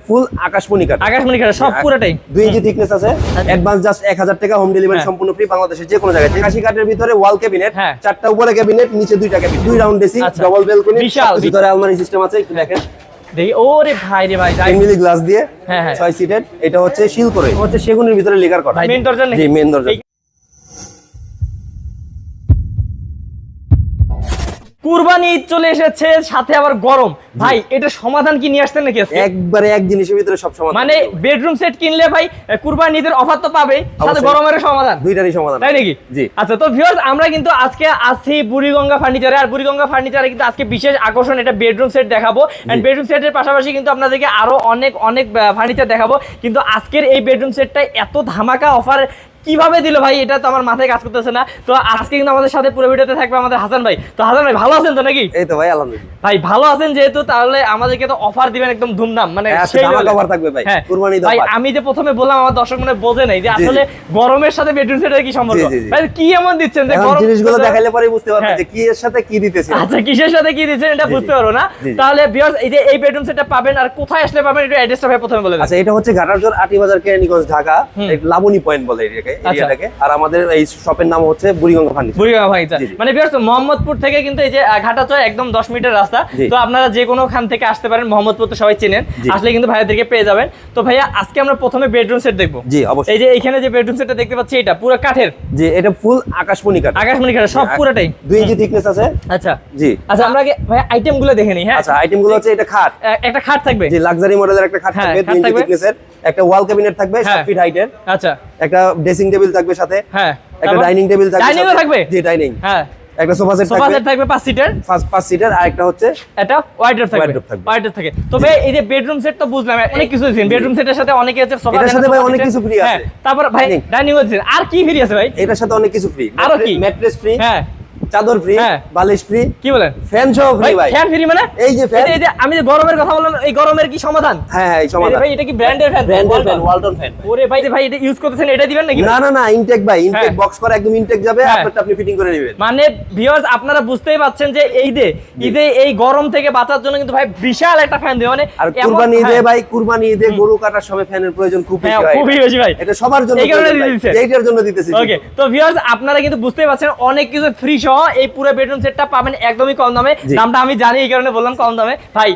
ফুল আকাশমণি কাঠ সব পুরোটাই 2 ইঞ্চি থিকনেস আছে। অ্যাডভান্স জাস্ট 1000 টাকা, হোম ডেলিভারি সম্পূর্ণ ফ্রি বাংলাদেশের যে কোনো জায়গায়। আকাশী কাঠের ভিতরে ওয়াল ক্যাবিনেট, চারটা উপরে ক্যাবিনেট, নিচে দুইটা cabinet, 2 round dressing, double balcony, ভিতরে আলমারি সিস্টেম আছে। একটু দেখেন দেখি, ওরে ভাই রে ভাই, ফ্যামিলি গ্লাস দিয়ে 6 সিটের। এটা হচ্ছে শিল করে, হচ্ছে সেগুনের ভিতরে লেকার করা। মেইন দরজা নাকি? জি, মেইন দরজা। কুরবানি ঈদ চলে এসেছে, সাথে আবার গরম। ভাই এটা সমাধান কি নিয়ে আসছেন নাকি আজকে? একবারে এক জিনিসের ভিতরে সব সমাধান। মানে বেডরুম সেট কিনলে ভাই কুরবানি ঈদের অফার তো পাবেই, সাথে গরমের সমাধান, দুইটারই সমাধান, তাই নাকি? জি। আচ্ছা, তো ভিউয়ার্স আমরা কিন্তু আজকে আছি বুড়িগঙ্গা ফার্নিচারে। আর বুড়িগঙ্গা ফার্নিচারে কিন্তু আজকে বিশেষ আকর্ষণ এটা বেডরুম সেট দেখাবো। এন্ড বেডরুম সেটের পাশাপাশি কিন্তু আপনাদেরকে আরো অনেক ফার্নিচার দেখাবো। কিন্তু আজকের এই বেডরুম সেটটা এত ধামাকা অফার কিভাবে দিল ভাই, এটা তো আমার মাথায় কাজ করতেছে না। তো আজকে কিন্তু আমাদের সাথে পুরো ভিডিওতে থাকবে আমাদের হাসান ভাই। তো হাসান ভাই ভালো আছেন তো নাকি? এই তো ভাই আলহামদুলিল্লাহ। ভাই ভালো আছেন যেহেতু, তাহলে আমাদেরকে তো অফার দিবেন একদম ধুমধাম, মানে সেই অফার থাকবে ভাই কুরবানি ঈদ ভাই। অফার। আমি যে প্রথমে বললাম আমার দর্শক মনে বোঝে নাই যে আসলে গরমের সাথে বেডরুম সেটের কি সম্পর্ক। ভাই কি এমন দিচ্ছেন যে গরম জিনিসগুলো দেখাইলে পরে বুঝতে পারবে যে কি এর সাথে কি দিতেছেন। আচ্ছা, কিসের সাথে কি দিচ্ছেন এটা বুঝতে পারো না। তাহলে ভিউয়ার্স এই যে এই বেডরুম সেটটা পাবেন আর কোথায় আসলে পাবেন, এটা অ্যাড্রেসটা ভাই প্রথমে বলে দেন। আচ্ছা, এটা হচ্ছে ঘাটারচর আটিবাজার কেরানীগঞ্জ ঢাকা, লাবণী পয়েন্ট বলে এরিয়াটাকে। আর আমাদের এই শপের নাম হচ্ছে বুড়িগঙ্গা ফার্নিচার। বুড়িগঙ্গা ফার্নিচার মানে ভিউয়ার্স মোহাম্মদপুর থেকে কিন্তু এই যে ঘাটাচর একদম 10 মিনিটের রাস্তা। তো আপনারা যে কোনো খান থেকে আসতে পারেন, মোহাম্মদপুর তো সবাই চেনেন, আসলে কিন্তু ভাইয়াদেরকে পেয়ে যাবেন। তো ভাইয়া আজকে আমরা প্রথমে বেডরুম সেট দেখবো। জি অবশ্যই। এই যে এখানে যে বেডরুম সেটটা দেখতে পাচ্ছি এটা পুরো কাঠের। জি, এটা ফুল আকাশমণি কাঠ। আকাশমণি কাঠ সব পুরোটাই 2 ইঞ্চি থিকনেস আছে। আচ্ছা জি। আচ্ছা, আমরা আগে ভাই আইটেমগুলো দেখে নিই। হ্যাঁ, আচ্ছা, আইটেমগুলো হচ্ছে এটা খাট, একটা খাট থাকবে। জি, লাক্সারি মডেলের একটা খাট থাকবে 2 ইঞ্চি থিকনেসের। একটা ওয়াল ক্যাবিনেট থাকবে 7 ফিট হাইটের। আচ্ছা, একটা ড্রেসিং টেবিল থাকবে সাথে। হ্যাঁ, একটা ডাইনিং টেবিল থাকবে। ডাইনিংও থাকবে? জি, ডাইনিং। হ্যাঁ, একটা সোফা সেট থাকবে 5 সিটার। 5 সিটার। আর একটা হচ্ছে এটা ওয়াইড্রপ থাকবে। ওয়াইড্রপ থাকে। তবে এই যে বেডরুম সেট তো বুঝলাম অনেক কিছু দিয়েছেন। বেডরুম সেটের সাথে অনেকে আছে, সোফা এর সাথে ভাই অনেক কিছু ফ্রি আছে। তারপর ভাই ডাইনিং আছে, আর কি ফ্রি আছে ভাই? এটার সাথে অনেক কিছু ফ্রি। আর কি? ম্যাট্রেস ফ্রি, হ্যাঁ, চাদর ফ্রি, বালিশ ফ্রি। কি বলেন? ফ্যান সহ ফ্রি ভাই। ফ্যান ফ্রি মানে এই যে ফ্যান, এই যে আমি যে গরমের কথা বললাম, এই গরমের কি সমাধান? হ্যাঁ, এই সমাধান ভাই। এটা কি ব্র্যান্ডের ফ্যান? ব্র্যান্ডের ফ্যান, ওয়ালটন ফ্যান। ওরে ভাই, যে ভাই এটা ইউজ করতেছেন, এটা দিবেন নাকি? না না না, ইনটেক ভাই, ইনটেক বক্স করে একদম ইনটেক যাবে, আপনারটা আপনি ফিটিং করে নেবেন। মানে ভিউয়ার্স আপনারা বুঝতেই পাচ্ছেন যে ঈদে এই গরম থেকে বাঁচার জন্য কিন্তু ভাই বিশাল একটা ফ্যান দিবে। মানে আর কুরবানি ঈদে ভাই, কুরবানি ঈদে গরু কাটার সময় ফ্যানের প্রয়োজন খুব বেশি হয়। খুবই বেশি ভাই, এটা সবার জন্য, এইটার জন্য দিতেছি। ওকে, তো ভিউয়ার্স আপনারা কিন্তু বুঝতেই পারছেন অনেক কিছু ফ্রি সহ এই পুরো বেডরুম সেটটা পাবেন একদমই কম দামে। দামটা আমি জানি, এই কারণে বললাম কম দামে। ভাই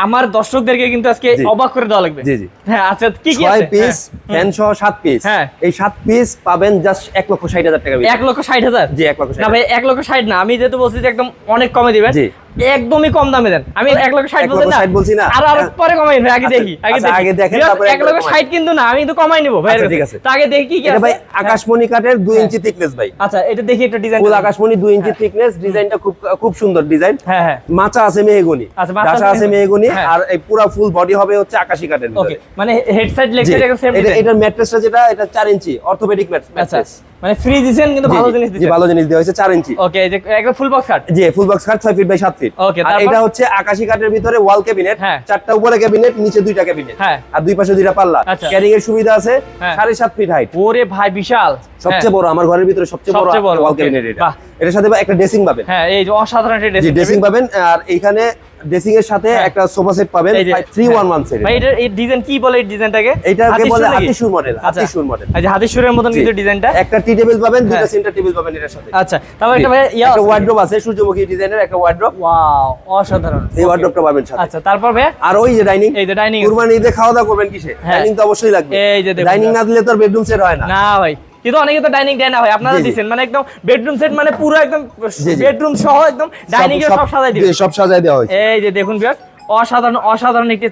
আমার দর্শকদেরকে কিন্তু আজকে অবাক করে দেওয়া লাগবে। জি জি। হ্যাঁ, আচ্ছা কি কি 6 পিস ফ্যান সহ 7 পিস। হ্যাঁ, এই 7 পিস পাবেন জাস্ট 1,60,000 টাকা। 1,60,000? জি, 1,60,000 না ভাই, 1,60,000 না, আমি যেহেতু বলছি যে একদম অনেক কমে দিবেন। জি, একদমই কম দামে দেন। আমি 1,60,000 বলছি না, আর পরে কমাই ভাই। আগে দেখি, আগে দেখেন, তারপরে 1,60,000 কিন্তু না, আমি কিন্তু কমাই নিব ভাই। ঠিক আছে, তো আগে দেখি কি এটা ভাই আকাশমণি কাঠের 2 ইঞ্চি থিকনেস ভাই। আচ্ছা, এটা দেখি একটা ডিজাইন। ফুল আকাশমণি 2 ইঞ্চি থিকনেস, ডিজাইনটা খুব সুন্দর ডিজাইন। হ্যাঁ হ্যাঁ, মাচা আছে মেহগনি, গাছা আছে মেহগনি, আর এই পুরো ফুল বডি হবে হচ্ছে আকাশী কাঠের। ওকে, মানে হেড সাইড লেগ সাইড একদম সেম ডিজাইন। এটার ম্যাট্রেসটা যেটা, এটা 4 ইঞ্চি অর্থোপেডিক ম্যাট্রেস। মানে ফ্রি দিবেন কিন্তু ভালো জিনিস দিবেন। জি, ভালো জিনিস দেওয়া হয়েছে 4 ইঞ্চি। ওকে, এই যে একদম ফুল বক্স কাট। জি, full box cut 6 feet by 7 feet. Okay, আর এটা হচ্ছে আকাশী কাঠের ভিতরে ওয়াল ক্যাবিনেট, চারটা উপরে ক্যাবিনেট, নিচে দুইটা ক্যাবিনেট, আর দুই পাশে দুইটা পাল্লা। ক্যারিং এর সুবিধা আছে, 7.5 ফিট হাইট। ওরে ভাই বিশাল, সবচেয়ে বড় আমার ঘরের ভিতরে সবচেয়ে বড় ওয়াল ক্যাবিনেট এটা। এটার সাথে একটা ড্রেসিং পাবেন। হ্যাঁ, এই যে অসাধারণ একটা ড্রেসিং পাবেন। আর এইখানে ড্রেসিং এর সাথে একটা সোফা সেট পাবেন 311 সেট। ভাই এটা এই ডিজাইন কি বলে? এই ডিজাইনটাকে এটাকে বলে হাতিশুর মডেল। হাতিশুর মডেল, এই যে হাতিশুরের মতন কিন্তু ডিজাইনটা। একটা টি টেবিল পাবেন, দুটো সেন্টার টেবিল পাবেন এর সাথে। আচ্ছা, তারপর একটা ভাই একটা ওয়ার্ড্রপ আছে, সূর্যমুখী ডিজাইনের একটা ওয়ার্ড্রপ। ওয়াও, অসাধারণ। এই ওয়ার্ড্রপটা পাবেন সাথে। আচ্ছা, তারপর ভাই আর ওই যে ডাইনিং। এই যে ডাইনিং, কুরবানি ঈদে খাওয়া দাওয়া করবেন কিসে? ডাইনিং তো অবশ্যই লাগবে। এই যে ডাইনিং না দিলে তো বেডরুম সেট হয় না। না ভাই, কিন্তু অনেকে তো ডাইনিং দেয় না ভাই, আপনারা দিবেন মানে একদম বেডরুম সেট, মানে পুরো একদম বেডরুম সহ একদম ডাইনিং এর সব সাজাই দিবেন। সব সাজাই দেওয়া হয়েছে। এই যে দেখুন ভিউয়ার্স, অসাধারণ একটি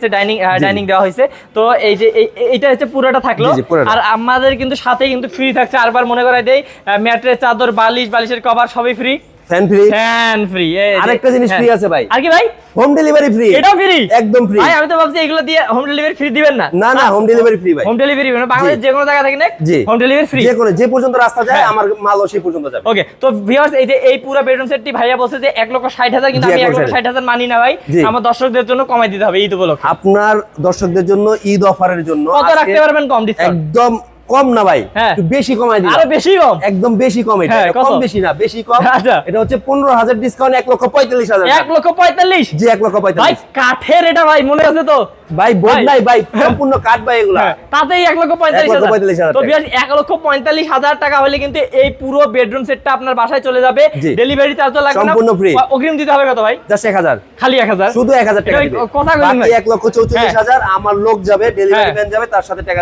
ডাইনিং দেওয়া হয়েছে। তো এই যে এটা হচ্ছে পুরোটা থাকলো। আর আমাদের কিন্তু সাথে কিন্তু ফ্রি থাকছে, আরবার মনে করাই দেই, ম্যাট্রেস, চাদর, বালিশের কভার সবই ফ্রি। Fan free. আরেকটা জিনিস ফ্রি আছে ভাই। আর কি ভাই? Home delivery free. এটাও ফ্রি? একদম ফ্রি ভাই। আমি তো ভাবছি এগুলো দিয়ে হোম ডেলিভারি ফ্রি দিবেন না। না না, হোম ডেলিভারি ফ্রি ভাই। হোম ডেলিভারি মানে বাংলাদেশ যে কোনো জায়গা থেকে নেক হোম ডেলিভারি ফ্রি। যে পর্যন্ত রাস্তা যায় আমার মালও সেই পর্যন্ত যাবে। ওকে, তো ভিউয়ার্স এই যে এই পুরো বেডরুম সেটটি ভাইয়া বলছে যে 1,60,000, কিন্তু আমি 1,60,000 মানি না ভাই। আমার দর্শকদের জন্য কমাই দিতে হবে ঈদ উপলক্ষে। আপনার দর্শকদের জন্য ঈদ অফারের জন্য কত রাখতে পারবেন কম ডিসকাউন্ট? একদম কম না ভাই, হ্যাঁ। একটু বেশি কমাই দিলাম। আরো বেশি কম? একদম বেশি কম এটা। হ্যাঁ, এটা কত? কম বেশি না, বেশি কম। আচ্ছা। এটা হচ্ছে 15,000 ডিসকাউন্ট 1,45,000 টাকা। 1,45,000? জি, 1,45,000। ভাই কাঠের এটা ভাই, মনে আছে তো? ভাই বোর্ড নাই ভাই, সম্পূর্ণ কাঠ ভাই এগুলা। তাতেই 1,45,000। 1,45,000 তো ভিউয়ার্স 1,45,000 টাকা হলে কিন্তু এই পুরো বেডরুম সেটটা আপনার বাসায় চলে যাবে। জি। ডেলিভারি চার্জও লাগবে না, সম্পূর্ণ free। অগ্রিম দিতে হবে কত ভাই? জাস্ট 1,000, খালি 1,000? শুধু 1,000 টাকা দিবে। কথা বলেন বাকি ভাই। 1,44,000 আমার লোক যাবে, ডেলিভারি হ্যাঁ। ম্যান যাবে, তার সাথে টাকা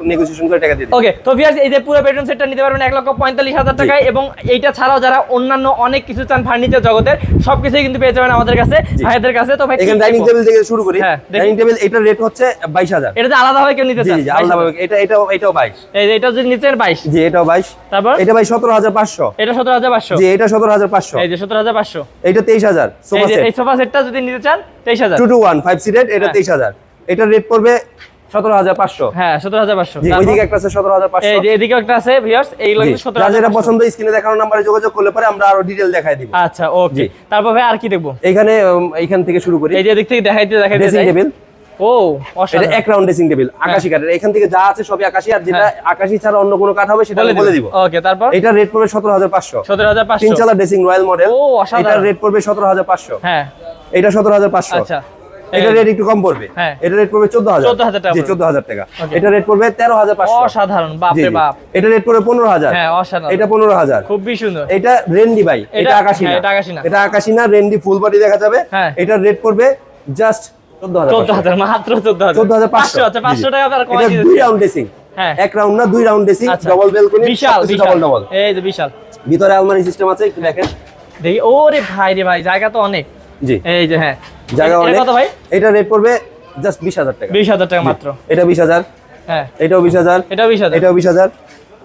নেগোসিয়েশন করে টাকা দিয়ে দিবে। ওকে, তো ভিউয়ার্স এই যে পুরো বেডরুম সেটটা নিতে পারবেন 1,45,000 টাকায়, এবং এইটা ছাড়াও যারা অন্যান্য অনেক কিছু চান ফার্নিচার জগতের, সবকিছুই কিন্তু পেয়ে যাবেন আমাদের কাছে, ভাইদের কাছে। তো ভাই এখানে ডাইনিং টেবিল থেকে শুরু করি। হ্যাঁ, দেখি। ডাইনিং টেবিল এটার রেট হচ্ছে 22,000। এটা যে আলাদা ভাবে কেউ নিতে জি চান? জি, আলাদা ভাবে এটাও 22। এই যে এটা যদি নিচের 22। জি, এটাও 22। তারপর এটা ভাই 17,500। এটা 17,500। জি, এটা 17,500। এই যে 17,500। এটা 23,000 সোফা এই যে সেট এই সোফা সেটটা যদি নিতে চান 23,000। 2 to 1 5 সিটেড, এটা হ্যাঁ। 23,000। এটার রেট পড়বে 17,500। হ্যাঁ 17,500। জি, ওইদিকে একটা আছে 17,500। এই যে এদিকে একটা আছে ভিউয়ার্স, এইগুলো কিন্তু যার যেটা 17,500। পছন্দ স্ক্রিনে দেখানো নম্বরে যোগাযোগ করলে পরে আমরা আরো ডিটেইল দেখাই দিব। আচ্ছা ওকে, জি। তারপর ভাই আর কি দেখবো? এখানে এইখান থেকে শুরু করি। এই যে এদিক থেকে দেখাইতে ড্রেসিং যাই। টেবিল, ও এটা অসাধারণ। এক রাউন্ড ড্রেসিং টেবিল আকাশী কাঠের। এখান থেকে যা আছে সবই আকাশী, আর যেটা আকাশী ছাড়া অন্য কোনো কাঠ হবে সেটা আমি বলে দিব। ওকে, তারপর এটা রেট পড়বে 17,500। 17,500। 3 চালা ড্রেসিং রয়্যাল মডেল। ও, অসাধারণ। এটার রেট পড়বে 17,500। হ্যাঁ এটা 17,500। আচ্ছা, এটা রেট একটু কম পড়বে। হ্যাঁ। এটা রেট পড়বে 14,000। 14,000 টাকা জি, পড়বে। 14,000 টাকা। Okay. এটা রেট পড়বে 13,500। অসাধারণ, বাপ জি, রে জি। বাপ। এটা রেট পড়বে 15,000। হ্যাঁ অসাধারণ, এটা 15,000। খুবই সুন্দর। এটা রেন্ডি ভাই, এটা আকাশী না। হ্যাঁ, এটা আকাশী না। এটা আকাশী না, রেন্ডি ফুল বডি দেখা যাবে। হ্যাঁ। এটার রেট পড়বে জাস্ট 14,000। 14,000, মাত্র 14,000। 14,500। আচ্ছা 500 টাকা আপনারা কমাই এটা দিয়েছেন। 2 রাউন্ড ড্রেসিং। হ্যাঁ। এক রাউন্ড না, 2 রাউন্ড ড্রেসিং, আচ্ছা। ডাবল বেলকনি, বিশাল ডাবল ডাবল। এই যে বিশাল। ভিতরে আলমারি সিস্টেম আছে, একটু দেখেন। দেখি, ওরে ভাই রে ভাই, জায়গা তো অনেক। জি, এই যে হ্যাঁ, জায়গা এটা অনেক। কত ভাই? এটা রেট পড়বে জাস্ট 20,000 টাকা। 20,000 টাকা মাত্র। এটা 20,000। হ্যাঁ, এটাও 20,000। এটাও 20,000। এটাও 20,000।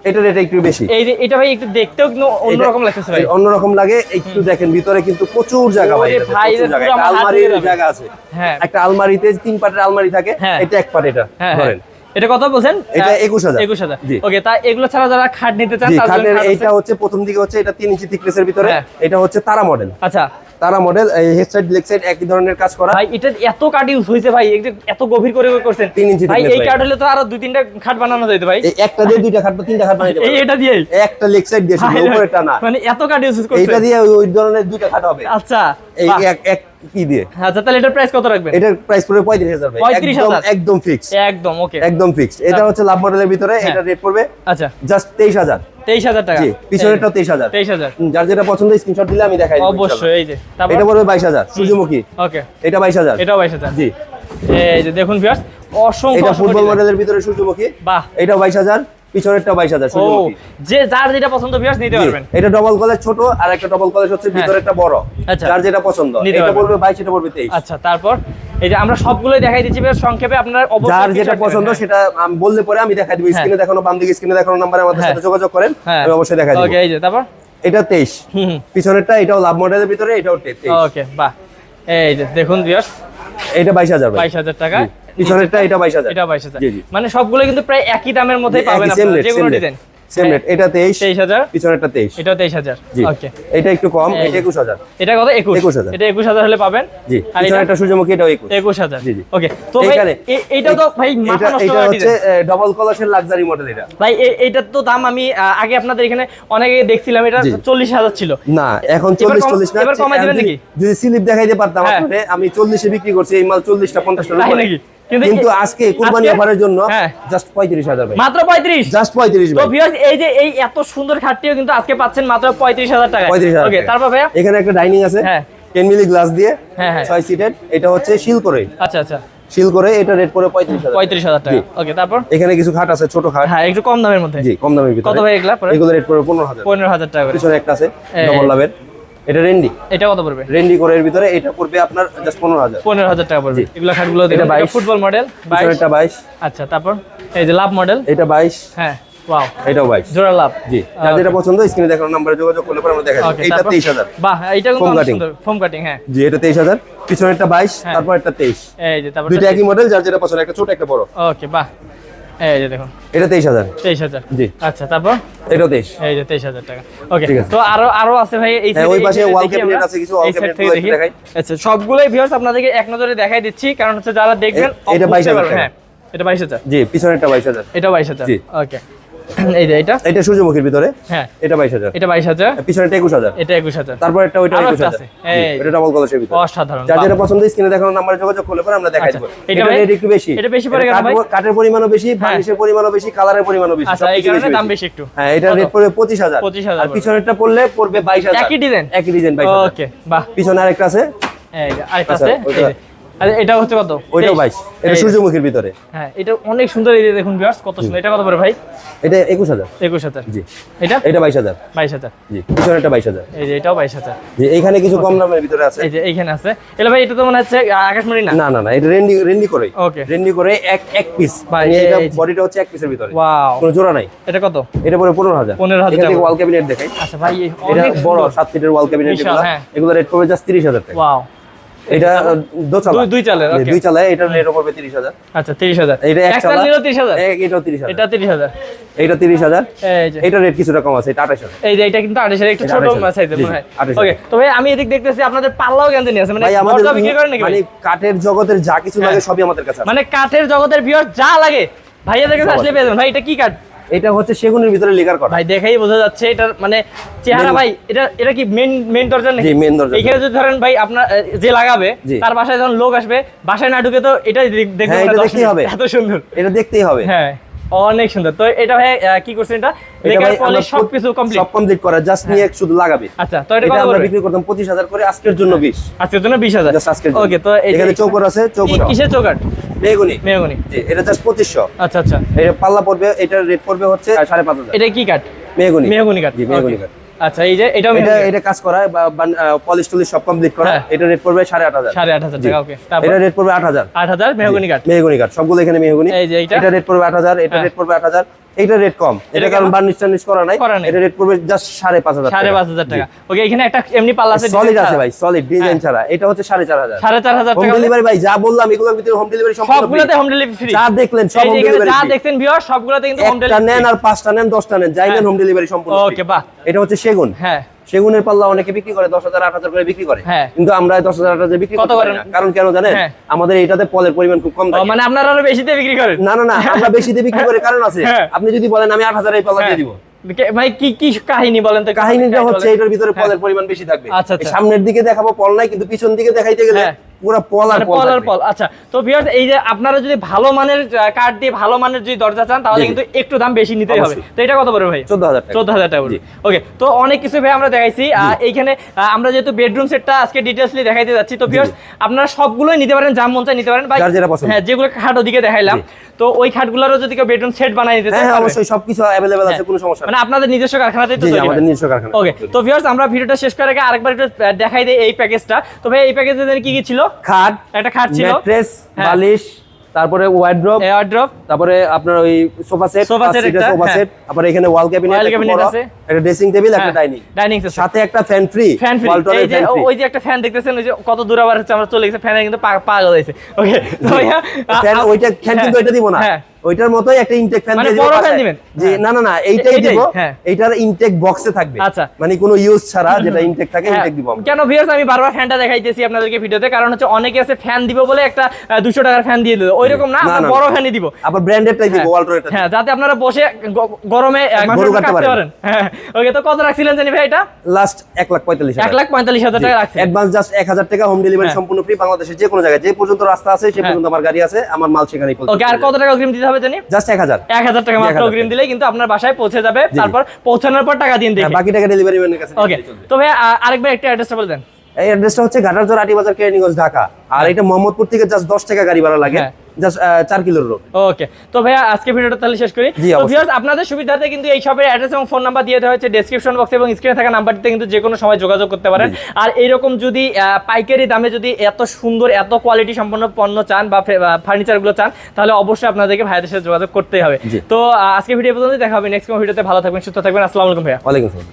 এটা রেট একটু বেশি। এই যে এটা ভাই একটু দেখতেও কিন্তু অন্যরকম লাগতেছে ভাই। অন্যরকম লাগে, একটু দেখেন ভিতরে কিন্তু প্রচুর জায়গা ভাই। ওরে এটাতে ভাই, প্রচুর এটা জায়গা। পুরো একটা আমার হাত আলমারির দিয়ে যাবে। জায়গা আছে। হ্যাঁ একটা আলমারিতে 3 পাটের আলমারি থাকে, হ্যাঁ। এটা 1 পাট। এটা হ্যাঁ ধরেন। এটা কত বলছেন? এটা 21,000। 21,000। জি। ওকে, তা এগুলো ছাড়া যারা খাট নিতে চান জি, তার জন্য খাটের খাট আছে? এইটা হচ্ছে প্রথম দিকে হচ্ছে এটা 3 ইঞ্চি থিকনেসের ভিতরে। হ্যাঁ। এটা হচ্ছে তারা মডেল। আচ্ছা তারা মডেল, এই হেড সাইড লেগ সাইড একই ধরনের কাজ করা। ভাই, এটা এত কাট ইউজ হইছে ভাই, এই যে এত গভীর করে করছেন 3 ইঞ্চি ভাই। thickness এই ভাই। কাট হলে তো আরো 2-3টা খাট বানানো যাইতো ভাই। এই একটা দিয়ে 2টা খাট বা 3টা খাট বানাইতে এই পারবেন। এটা দিয়েই একটা লেগ সাইড দিয়ে শুধু, ভাই, উপরে টানা। মানে এত কাট ইউজ করছেন। এইটা দিয়ে ওই ধরনের 2টা খাট হবে। আচ্ছা এই বাহ। এক কি দিয়ে। আচ্ছা, তাহলে এটার প্রাইস কত রাখবেন? এটার প্রাইস পড়বে 35,000 ভাই। 35,000? একদম ফিক্স। একদম ওকে। একদম ফিক্স। এটা হচ্ছে লাভ মডেলের ভিতরে। হ্যাঁ। এটা রেট পড়বে আচ্ছা, জাস্ট 23,000। 23,000 টাকা। জি, পিছনেরটাও 23,000। 23,000 যার যেটা পছন্দ স্ক্রিনশট দিলে আমি দেখাই দেব। অবশ্যই। এই যে তারপর এটা পড়বে 22,000 সূর্যমুখী। ওকে, এটা 22,000। এটাও 22,000। জি, এই যে দেখুন ভিউয়ার্স, অসংখ্য এটা অসংখ্য ফুটবল design। মডেলের ভিতরে সূর্যমুখী। বাহ। এটাও 22,000, পিছনেরটাও 22,000 ও, সূর্যমুখী। যে যার যেটা পছন্দ ভিউয়ার্স নিতে জি, পারবেন। এটা ডবল কলেজ ছোট, আর একটা ডবল কলেজ হচ্ছে ভিতরেরটা বড়। আচ্ছা। যার যেটা পছন্দ। নিতে এটা পারবেন। পড়বে 22, এটা পড়বে 23। আচ্ছা, তারপর এই যে আমরা সবগুলোই দেখাই দিচ্ছি বেশ সংক্ষেপে, আপনারা অবশ্যই যার যেটা screenshot পছন্দ দিবেন। সেটা আমি বললে পরে আমি দেখাই দিব। স্ক্রিনে দেখানো, বাম দিকে স্ক্রিনে দেখানো নম্বরে আমাদের হ্যাঁ। সাথে যোগাযোগ করেন, হ্যাঁ, আমি অবশ্যই দেখাই দিব। ওকে, এই যে তারপর এটা 23। হুম, পিছনেরটা এটাও লাভ মডেলের ভিতরে, এটাও 23। ওকে বাহ। এই যে দেখুন ভিউয়ার্স, এটা 22,000 ভাই। 22,000 টাকা। জি, পিছনেরটা এটা 22,000। এটা 22,000। জি, জি। মানে সবগুলো কিন্তু প্রায় একই দামের মধ্যেই পাবেন সেম আপনারা, রেট, যে কোনো same rate, design. Same rate. এটা 23, 23,000। পিছনেরটা 23। এটাও 23,000। জি, ওকে, এটা একটু কম, এই এটা 21,000। এটা কত? 21,000। 21,000। এটা 21,000 হলে পাবেন। জি, আর এটা পিছনেরটা সূর্যমুখী, এটাও 21। 21,000। জি, জি। ওকে, তো ভাই এইখানে এইটা তো ভাই মাথা নষ্ট এটা করা হচ্ছে ডিজাইন ডবল কলসের লাক্সারি মডেল। এটা ভাই। এইটার তো দাম আমি আগে আপনাদের এখানে অনেকে দেখছিলাম, এটা জি। 40,000 ছিল। না, এখন এবার 40 না। এবার কমাই দিবেন নাকি? যদি স্লিপ দেখাইতে পারতাম হ্যাঁ। আপনাদের, আমি 40 এ বিক্রি করছি এই মাল 40টা 50টা তাই উপরে। নাকি? কিন্তু আজকে কুরবানি আজকে? অফারের জন্য হ্যাঁ। জাস্ট 35,000 ভাই। মাত্র 35। জাস্ট 35 তো ভাই। ভিউয়ার্স, এই যে এই এত সুন্দর খাটটিও কিন্তু আজকে পাচ্ছেন মাত্র 35,000 টাকায়। 35,000 ওকে, টাকা। তারপর ভাইয়া এখানে একটা ডাইনিং আছে, হ্যাঁ। 10 মিলি গ্লাস দিয়ে, হ্যাঁ, হ্যাঁ। 6 সিটেড। এটা হচ্ছে শিল করে, আচ্ছা আচ্ছা, শিল করে। এটা রেট পড়ে 35,000। 35,000 টাকা। জি। ওকে, তারপর এখানে কিছু খাট আছে, ছোট খাট। হ্যাঁ, একটু কম দামের মধ্যে। জি, কম দামের ভিতরে। কত ভাই এগুলা পড়ে? এগুলো রেট পড়বে 15,000। 15,000 টাকা করে। পিছনে একটা আছে এই। ডবল লাভের, এটা রেন্ডি। এটা কত পড়বে? রেন্ডি করে এর ভিতরে এটা পড়বে আপনার জাস্ট 15,000। 15,000 টাকা পড়বে। জি। এগুলা খাটগুলো দেখুন, এটা 22 এটা ফুটবল মডেল 22। পিছনেরটা 22। আচ্ছা, তারপর এই যে লাভ মডেল। এটা 22। হ্যাঁ, ওয়াও, এটাও 22। জোড়া লাভ। জি, যার যেটা পছন্দ স্ক্রিনে দেখানো নম্বরে যোগাযোগ করলে পরে আমরা দেখাই দেব। ওকে, এটা তারপর 23,000। বাহ, এটা কিন্তু Foam অনেক cutting। সুন্দর ফোম কাটিং। হ্যাঁ, জি, এটা 23,000। পিছনেরটা 22, হ্যাঁ। তারপর একটা 23। এই যে তারপর দুইটা একই মডেল, যার যেটা পছন্দ, একটা ছোট একটা বড়। ওকে, বাহ। এই যে দেখুন, এটা 23,000। 23,000। জি, আচ্ছা, তারপর এটাও 23। এই যে 23,000 টাকা। ওকে, ঠিক আছে। তো আরো আছে ভাই এই হ্যাঁ, side এ, ওই এই পাশে side এ wall দেখি cabinet আমরা। আছে কিছু, wall এই side cabinet থেকে গুলো দেখি। একটু দেখাই। আচ্ছা, সবগুলোই ভিউয়ার্স আপনাদেরকে এক নজরে দেখাই দিচ্ছি, কারণ হচ্ছে যারা দেখবেন এটা বুঝতে 22,000 পারবেন। টাকা। হ্যাঁ, এটা 22,000। জি, পিছনেরটা 22,000। এটা 22,000। জি। ওকে, এই যে এটা সূর্যমুখীর ভিতরে, হ্যাঁ এটা 22,000, এটা 22,000, পিছনেটা 21,000, এটা 21,000, তারপর এটা ওইটা 21,000, এটা ডাবল কলসের ভিতরে। অসাধারণ, যার যেটা পছন্দ স্ক্রিনে দেখানো নাম্বারে যোগাযোগ করলে পরে আমরা দেখাই দেব। এটা রেট একটু বেশি, এটা বেশি পড়ে কেন ভাই? কাঠের পরিমাণও বেশি, বার্নিশের পরিমাণও বেশি, কালারের পরিমাণও বেশি, আচ্ছা এই কারণে দাম বেশি একটু। হ্যাঁ, এটা রেট পড়বে 25,000, আর পিছনেরটা পড়লে পড়বে 22,000, একই ডিজাইন 22,000। ওকে, বাহ। পিছনে আরেকটা আছে, এই যে আরেকটা আছে, এই যে আর এটা হচ্ছে কত? ওইটাও 22, এটা সূর্যমুখীর ভিতরে। হ্যাঁ, এটা অনেক সুন্দর, এই যে দেখুন ভিউয়ার্স কত সুন্দর। এটা কত পড়ে ভাই? এটা 21,000। 21,000, জি। এটা 22,000। 22,000, জি। পিছনেরটা 22,000। এই যে এটাও 22,000। জি, এইখানে কিছু কম দামের ভিতরে আছে। এই যে এইখানে আছে। এলা ভাই এটা তো মনে হচ্ছে আকাশমণি না? না না না, এটা রেন্ডি করে। ওকে, রেন্ডি করে এক পিস, ভাই এটা বডিটা হচ্ছে এক পিসের ভিতরে। ওয়াও, কোনো জোড়া নাই। এটা কত? এটা পড়ে 15,000। 15,000 এখান থেকে ওয়াল ক্যাবিনেট দেখাই। আচ্ছা ভাই, এটা অনেক বড় বড় 7 ফিটের ওয়াল ক্যাবিনেট, এগুলো হ্যাঁ। এগুলো রেট পড়বে জাস্ট 30,000 টাকা। ওয়াও, এটা দোচালা, দুই চালের, ওকে, দুই চালা, এটা রেট পড়বে 30,000। আচ্ছা 30,000। এটা এক চালা নিলো 30,000, এটাও 30,000, এটা 30,000, এটা 30,000। এই যে এটা রেট কিছুটা কম আছে, এটা 28,000। এই যে এটা কিন্তু 28,000, একটু এটা ছোট 28,000 সাইজের জি, মনে হয়। 28,000 ওকে, তো ভাই আমি এদিক দেখতেছি আপনাদের পাল্লাও গেঞ্জি নিয়ে আছে, মানে ভাই আমাদের দরজা বিক্রি করেন নাকি মানে ভাই? কাঠের জগতের যা কিছু লাগে সবই আমাদের কাছে আছে। মানে কাঠের জগতের ভিউয়ার যা লাগে ভাইয়াদের কাছে আসলে পেয়ে যাবেন। ভাই এটা কি কাঠ? এটা হচ্ছে সেগুনের ভিতরে লেকার করা। ভাই দেখেই বোঝা যাচ্ছে এটার মানে চেহারা। ভাই এটা কি মেইন দরজা নাকি? জি, মেইন দরজা। এখানে যদি ধরেন ভাই আপনার যে লাগাবে জি। তার বাসায় যখন লোক আসবে, বাসায় না ঢুকে তো এটা দেখবেন, হ্যাঁ, এটা দেখতেই হবে। এত সুন্দর, এটা দেখতেই হবে। হ্যাঁ অনেক সুন্দর। তো এটা ভাই কি করছেন? এটা লেকার পলিশ সবকিছু কমপ্লিট, সব কমপ্লিট করা, জাস্ট নিয়ে শুধু লাগাবে। আচ্ছা, তো এটা এটা কত আমরা করে? বিক্রি করতাম 25,000 করে, আজকের জন্য 20। আজকের জন্য 20,000, জাস্ট আজকের জন্য। ওকে। তো এখানে চৌকর আছে, চৌকর কিসের চৌকাঠ? মেহগনি। মেহগনি, জি, এটা জাস্ট 2500। আচ্ছা আচ্ছা। এটা পাল্লা পড়বে, এটার রেট পড়বে হচ্ছে 5,500। এটা কি কাঠ? মেহগনি। মেহগনি কাঠ, জি, মেহগনি কাঠ। আচ্ছা, এই যে এটাও এটা কাজ করা, পলিশ টলিশ সব কমপ্লিট করা। হ্যাঁ। এটা রেট পড়বে 8,500। 8,500 টাকা, ওকে। তারপর এটা রেট পড়বে 8,000। 8,000 মেহগনি কাঠ, মেহগনি কাঠ সবগুলো এখানে মেহগনি। এই যে এইটা? এটা রেট পড়বে 8,000, এটা হ্যাঁ। রেট পড়বে 8,000। এটা রেট কম, এটা কারণ বার্নিশ টার্নিশ করা নাই। এটা রেট পড়বে জাস্ট 5,500 টাকা। 5,500 টাকা, ওকে। এখানে একটা এমনি পাল্লা আছে, সলিড আছে ভাই, সলিড ডিজাইন ছাড়া। এটা হচ্ছে 4,500। 4,500 হোম টাকা। ডেলিভারি ভাই যা বললাম এগুলোর ভিতরে হোম ডেলিভারি সম্পূর্ণ ফ্রি। সবগুলোতে হোম ডেলিভারি ফ্রি। যা দেখলেন সব হোম ডেলিভারি যা ফ্রি। দেখছেন ভিউয়ার সবগুলোতে কিন্তু হোম একটা ডেলিভারি নেন আর 5টা নেন 10টা নেন, যাই নেন হোম ডেলিভারি সম্পূর্ণ ফ্রি। ওকে, বাহ। এটা হচ্ছে সেগুন। হ্যাঁ, সেগুনের পাল্লা অনেকে বিক্রি করে 10,000 8,000 করে বিক্রি করে, হ্যাঁ। কিন্তু আমরা 10,000 8,000 বিক্রি কত করতে পারি করেন? না। কারণ কেন জানেন? হ্যাঁ। আমাদের এটাতে পলের পরিমাণ খুব কম থাকে। মানে আপনারা আরো বেশিতে বিক্রি করেন? না না না, আমরা বেশি দিয়ে বিক্রি করে কারণ আছে। হ্যাঁ। আপনি যদি বলেন আমি 8,000 এই পাল্লা দিয়ে দিব, ভাই কি কি কাহিনী বলেন তো? কাহিনীটা হচ্ছে এটার ভিতরে পলের পরিমাণ বেশি থাকবে। আচ্ছা, আচ্ছা। এই সামনের দিকে দেখাবো পল নাই, কিন্তু পিছন দিকে দেখাইতে গেলে হ্যাঁ। পুরো পল আর পল থাকবে। পল। আচ্ছা, তো ভিউয়ার্স এই যে আপনারা যদি ভালো মানের কাঠ দিয়ে ভালো মানের যদি দরজা চান তাহলে জি, জি। কিন্তু একটু দাম বেশি নিতেই হবে। অবশ্যই। তো এটা কত পড়বে ভাই? 14,000 টাকা। 14,000 টাকা পড়বে, ওকে। তো অনেক কিছু ভাই আমরা দেখাইছি। এইখানে আমরা যেহেতু বেডরুম সেটটা আজকে ডিটেইলসলি দেখাইতে যাচ্ছি, তো ভিউয়ার্স আপনারা সবগুলোই নিতে পারেন, যা মন চায় নিতে পারেন ভাই। যার যেটা পছন্দ। হ্যাঁ, যেগুলো খাট ওদিকে দেখাইলাম, তো ওই খাটগুলোরও যদি কেউ বেডরুম সেট বানাই নিতে চায়, হ্যাঁ, পারবে। অবশ্যই সবকিছু अवेलेबल আছে, কোনো সমস্যা মানে নেই। আপনাদের নিজস্ব কারখানাতেই তো জি, তৈরি আমাদের হয়? নিজস্ব কারখানা। ওকে, তো ভিউয়ার্স আমরা ভিডিওটা শেষ করার আগে আরেকবার একটু দেখাই দেই এই প্যাকেজটা। তো ভাই এই প্যাকেজে কি কি ছিল? খাট, একটা খাট ছিল, ম্যাট্রেস, হ্যাঁ। বালিশ, তারপরে ওয়ার্ড্রপ, ওয়ার্ড্রপ, তারপরে আপনার ওই সোফা সেট, সোফা সেট একটা, সোফা হ্যাঁ। সেট, তারপরে এখানে ওয়াল ক্যাবিনেট আছে, একটা ড্রেসিং টেবিল, একটা ডাইনিং সেট, সাথে একটা ফ্যান ফ্রি। Fan free. এই যে ওই যে একটা ফ্যান দেখতেছেন, ওই যে কত দূর আবার হচ্ছে আমরা চলে গেছে, ফ্যানে কিন্তু পাগল হয়েছে। ওকে, তো ভাইয়া ফ্যান ওইটা ফ্যান কিন্তু এটা দিব না, হ্যাঁ। ওইটার মতোই একটা ইনটেক ফ্যান মানে দিয়ে দিব। বড় ফ্যান দিবেন? জি, না না না, এইটাই এইটাই, দিব। হ্যাঁ। এইটার ইনটেক বক্সে থাকবে, আচ্ছা। মানে কোনো ইউজ ছাড়া যেটা ইনটেক থাকে ইনটেক দিব আমরা। কেন ভিউয়ার্স আমি বারবার ফ্যানটা দেখাইতেছি আপনাদেরকে ভিডিওতে, কারণ হচ্ছে অনেকে আছে ফ্যান দিব বলে একটা 200 টাকার ফ্যান দিয়ে দিল, ওইরকম না, আমরা বড় ফ্যানই দিব। আবার ব্র্যান্ডেডটাই দিব, ওয়ালটনেরটা। হ্যাঁ, যাতে আপনারা বসে গরমে গরু কাটতে কাটতে পারেন। হ্যাঁ, ওকে। তো কত রাখছিলেন জানি ভাই এটা? লাস্ট 1,45,000। 1,45,000 টাকা রাখছেন। অ্যাডভান্স জাস্ট 1,000 টাকা, হোম ডেলিভারি সম্পূর্ণ ফ্রি। বাংলাদেশের যে কোনো জায়গায় যে পর্যন্ত রাস্তা আছে সে পর্যন্ত আমার গাড়ি আছে, আমার মাল সেখানেই পৌঁছে। ওকে, আর কত টাকা অগ্রিম দিতে হবে জানি? জাস্ট 1,000 টাকা মাত্র অগ্রিম দিলেই কিন্তু আপনার বাসায় পৌঁছে যাবে। তারপর পৌঁছানোর পর টাকা দিন দেখে। বাকি টাকা ডেলিভারি ম্যানের কাছে। ওকে, তো ভাই আরেকবার একটা অ্যাড্রেসটা বলে দেন। এই অ্যাড্রেসটা হচ্ছে ঘাটারচর আটিবাজার কেরানীগঞ্জ ঢাকা, আর এটা মোহাম্মদপুর থেকে জাস্ট 10 টাকা গাড়ি ভাড়া লাগে, জাস্ট 4 কিলোর রোড। ওকে, তো ভাইয়া আজকে ভিডিওটা তাহলে শেষ করি। তো ভিউয়ার্স আপনাদের সুবিধার্থে কিন্তু এই শপের অ্যাড্রেস এবং ফোন নাম্বার দিয়ে দেওয়া হয়েছে ডেসক্রিপশন বক্সে, এবং স্ক্রিনে থাকা নাম্বারটিতে কিন্তু যে কোনো সময় যোগাযোগ করতে পারেন। আর এইরকম যদি পাইকারি দামে যদি এত সুন্দর এত কোয়ালিটি সম্পন্ন পণ্য চান বা ফার্নিচারগুলো চান, তাহলে অবশ্যই আপনাদেরকে ভাইয়াদের সাথে যোগাযোগ করতেই হবে। তো আজকে ভিডিও পর্যন্ত দেখা হবে, নেক্সট কোনো ভিডিওতে। ভালো থাকবেন, সুস্থ থাকবেন, আসসালামু আলাইকুম ভাইয়া। ওয়ালাইকুম আসসালাম।